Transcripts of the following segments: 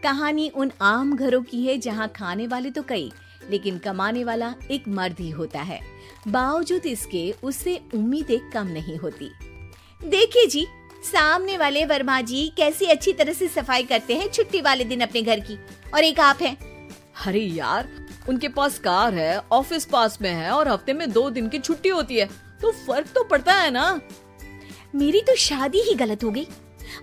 कहानी उन आम घरों की है जहाँ खाने वाले तो कई, लेकिन कमाने वाला एक मर्द ही होता है। बावजूद इसके उससे उम्मीदें कम नहीं होती। देखिए जी, सामने वाले वर्मा जी कैसी अच्छी तरह से सफाई करते हैं छुट्टी वाले दिन अपने घर की, और एक आप हैं। अरे यार, उनके पास कार है, ऑफिस पास में है और हफ्ते में 2 दिन की छुट्टी होती है, तो फर्क तो पड़ता है ना। मेरी तो शादी ही गलत हो गई।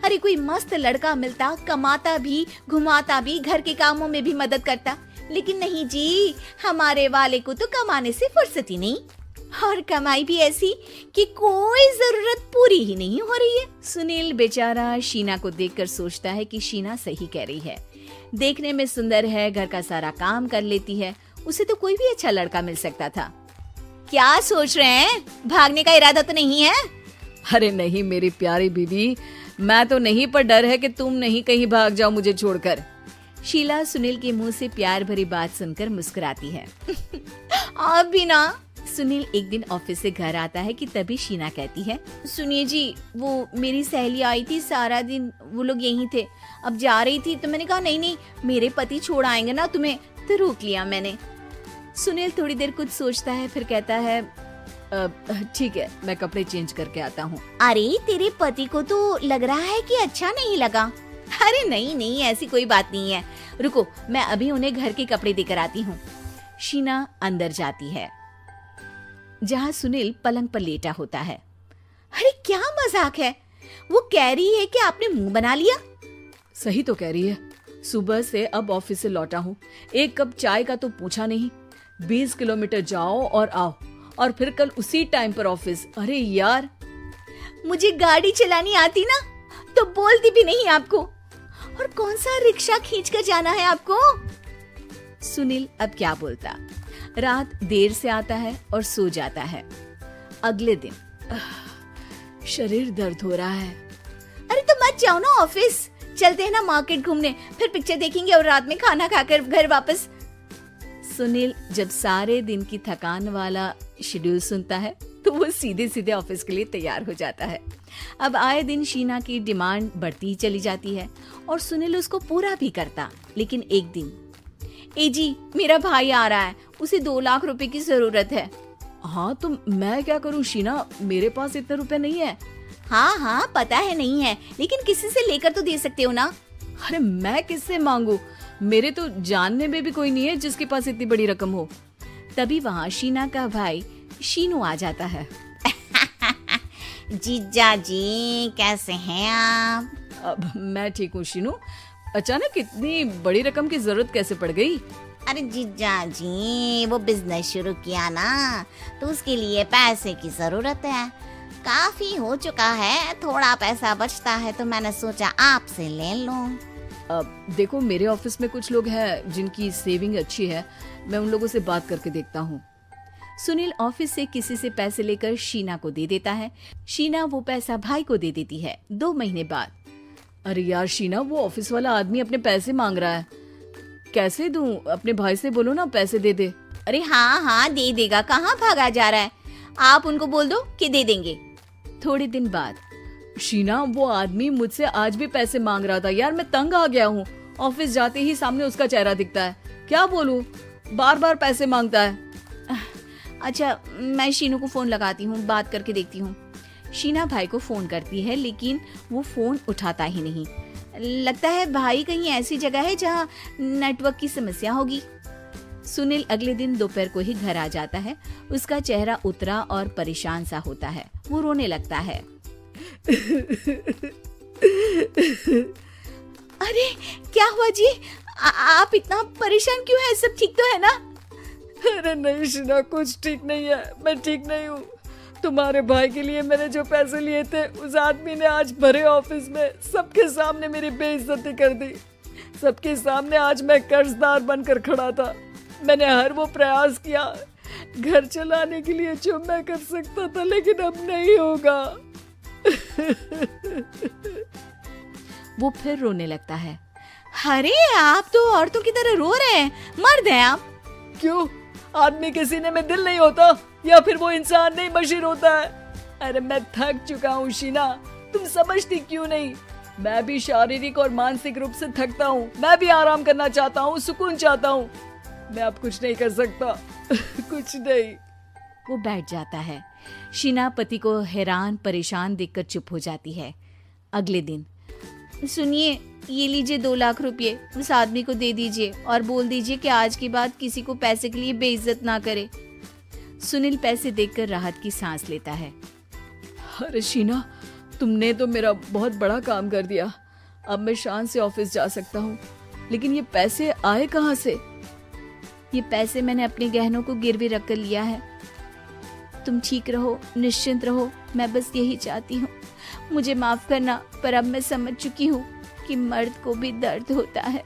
अरे कोई मस्त लड़का मिलता, कमाता भी, घुमाता भी, घर के कामों में भी मदद करता, लेकिन नहीं जी, हमारे वाले को तो कमाने से फुर्सत ही नहीं, और कमाई भी ऐसी कि कोई जरूरत पूरी ही नहीं हो रही है। सुनील बेचारा शीना को देखकर सोचता है कि शीना सही कह रही है। देखने में सुंदर है, घर का सारा काम कर लेती है, उसे तो कोई भी अच्छा लड़का मिल सकता था। क्या सोच रहे हैं? भागने का इरादा तो नहीं है? अरे नहीं मेरी प्यारी बीबी, मैं तो नहीं, पर डर है कि तुम नहीं कहीं भाग जाओ मुझे छोड़कर। शीला सुनील के मुंह से प्यार भरी बात सुनकर मुस्कुराती है। आप भी ना। सुनील एक दिन ऑफिस से घर आता है कि तभी शीना कहती है, सुनिए जी, वो मेरी सहेली आई थी, सारा दिन वो लोग यहीं थे, अब जा रही थी तो मैंने कहा नहीं नहीं, मेरे पति छोड़ आएंगे ना तुम्हें, तो रोक लिया मैंने। सुनील थोड़ी देर कुछ सोचता है, फिर कहता है, ठीक है, मैं कपड़े चेंज करके आता हूँ। अरे तेरे पति को तो लग रहा है कि अच्छा नहीं लगा। अरे नहीं नहीं, ऐसी कोई बात नहीं है, रुको मैं अभी उन्हें घर के कपड़े देकर आती हूँ। शीना अंदर जाती है जहाँ सुनील पलंग पर लेटा होता है। अरे क्या मजाक है, वो कह रही है कि आपने मुंह बना लिया। सही तो कह रही है, सुबह से अब ऑफिस से लौटा हूँ, एक कप चाय का तो पूछा नहीं, 20 किलोमीटर जाओ और आओ, और फिर कल उसी टाइम पर ऑफिस। अरे यार, मुझे गाड़ी चलानी आती ना तो बोलती भी नहीं आपको, और कौन सा रिक्शा खींच कर जाना है आपको। सुनील अब क्या बोलता। रात देर से आता है और सो जाता है। अगले दिन शरीर दर्द हो रहा है। अरे तो मत जाओ ना ऑफिस, चलते हैं ना मार्केट घूमने, फिर पिक्चर देखेंगे और रात में खाना खाकर घर वापस। सुनील जब सारे दिन की थकान वाला शेड्यूल सुनता है तो वो सीधे सीधे ऑफिस के लिए तैयार हो जाता है। अब आए दिन शीना की डिमांड बढ़ती ही चली जाती है और सुनील उसको पूरा भी करता। लेकिन एक दिन, ए जी मेरा भाई आ रहा है, उसे 2 लाख रुपए की जरूरत है। हाँ तो मैं क्या करूँ शीना, मेरे पास इतने रुपए नहीं है। हाँ हाँ पता है नहीं है, लेकिन किसी से लेकर तो दे सकते हो ना। अरे मैं किससे मांगू, मेरे तो जानने में भी कोई नहीं है जिसके पास इतनी बड़ी रकम हो। तभी वहाँ शीना का भाई शीनू आ जाता है। जीजा जी कैसे हैं आप? अब मैं ठीक हूँ शीनू, अचानक इतनी बड़ी रकम की जरूरत कैसे पड़ गई? अरे जीजा जी, वो बिजनेस शुरू किया ना, तो उसके लिए पैसे की जरूरत है, काफी हो चुका है, थोड़ा पैसा बचता है तो मैंने सोचा आपसे ले लूं। अब देखो मेरे ऑफिस में कुछ लोग हैं जिनकी सेविंग अच्छी है, मैं उन लोगों से बात करके देखता हूँ। सुनील ऑफिस से किसी से पैसे लेकर शीना को दे देता है। शीना वो पैसा भाई को दे देती है। 2 महीने बाद, अरे यार शीना, वो ऑफिस वाला आदमी अपने पैसे मांग रहा है, कैसे दूं? अपने भाई से बोलो ना पैसे दे दे। अरे हाँ हाँ दे देगा, कहाँ भागा जा रहा है, आप उनको बोल दो कि दे देंगे। थोड़े दिन बाद, शीना वो आदमी मुझसे आज भी पैसे मांग रहा था यार, मैं तंग आ गया हूँ, ऑफिस जाते ही सामने उसका चेहरा दिखता है, क्या बोलूं, बार बार पैसे मांगता है। अच्छा मैं शीनू को फोन लगाती हूँ, बात करके देखती हूँ। शीना भाई को फोन करती है लेकिन वो फोन उठाता ही नहीं। लगता है भाई कहीं ऐसी जगह है जहाँ नेटवर्क की समस्या होगी। सुनील अगले दिन दोपहर को ही घर आ जाता है। उसका चेहरा उतरा और परेशान सा होता है। वो रोने लगता है। अरे क्या हुआ जी, आप इतना परेशान क्यों हैं? सब ठीक तो है ना? अरे नहीं शीना, कुछ ठीक नहीं है, मैं ठीक नहीं हूँ। तुम्हारे भाई के लिए मैंने जो पैसे लिए थे, उस आदमी ने आज भरे ऑफिस में सबके सामने मेरी बेइज्जती कर दी। सबके सामने आज मैं कर्जदार बनकर खड़ा था। मैंने हर वो प्रयास किया घर चलाने के लिए जो मैं कर सकता था, लेकिन अब नहीं होगा। वो फिर रोने लगता है। अरे आप तो औरतों की तरह रो रहे हैं, मर्द हैं आप। क्यों, आदमी के सीने में दिल नहीं होता, या फिर वो इंसान नहीं बशीर होता है? अरे मैं थक चुका हूँ शीना, तुम समझती क्यों नहीं? मैं भी शारीरिक और मानसिक रूप से थकता हूँ, मैं भी आराम करना चाहता हूँ, सुकून चाहता हूँ। मैं अब कुछ नहीं कर सकता। कुछ नहीं। वो बैठ जाता है। शीना पति को हैरान परेशान देखकर चुप हो जाती है। अगले दिन, सुनिए, ये लीजिए 2 लाख रुपए, उस आदमी को दे दीजिए और बोल दीजिए कि आज के बाद किसी को पैसे के लिए बेइज्जत ना करे। सुनील पैसे देखकर राहत की सांस लेता है। अरे शीना, तुमने तो मेरा बहुत बड़ा काम कर दिया। अब मैं शान से ऑफिस जा सकता हूँ। लेकिन ये पैसे आए कहाँ से? ये पैसे मैंने अपने गहनों को गिरवी रख कर लिया है। तुम ठीक रहो, निश्चिंत रहो, मैं बस यही चाहती हूँ। मुझे माफ करना, पर अब मैं समझ चुकी हूँ कि मर्द को भी दर्द होता है।